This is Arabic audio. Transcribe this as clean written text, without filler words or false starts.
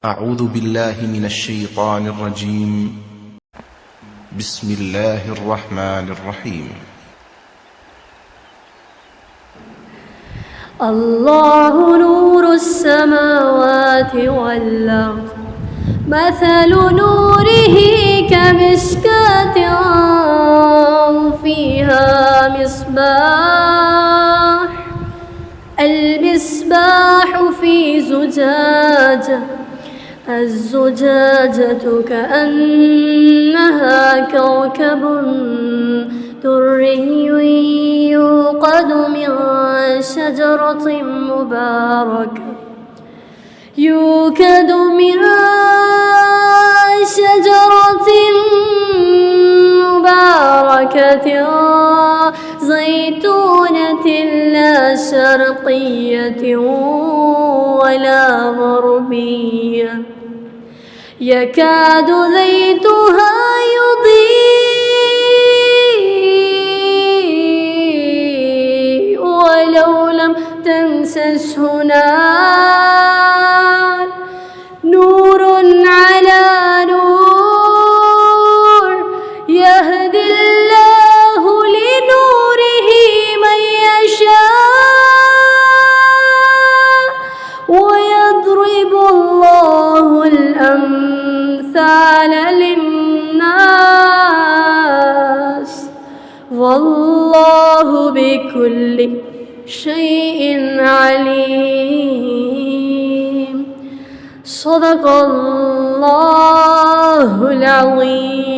أعوذ بالله من الشيطان الرجيم. بسم الله الرحمن الرحيم. الله نور السماوات والأرض، مثل نوره كمشكاة فيها مصباح، المصباح في زجاجة، الزجاجة كأنها كوكب دري يوقد من شجرة مباركة زيتونة لا شرقية ولا غربية، يكاد زيتها يضيء ولو لم تمسسه نار، نور على نور، يهدي الله لنوره من يشاء ويضرب الله الأمثال للناس، والله بكل شيء عليم. صدق الله العظيم.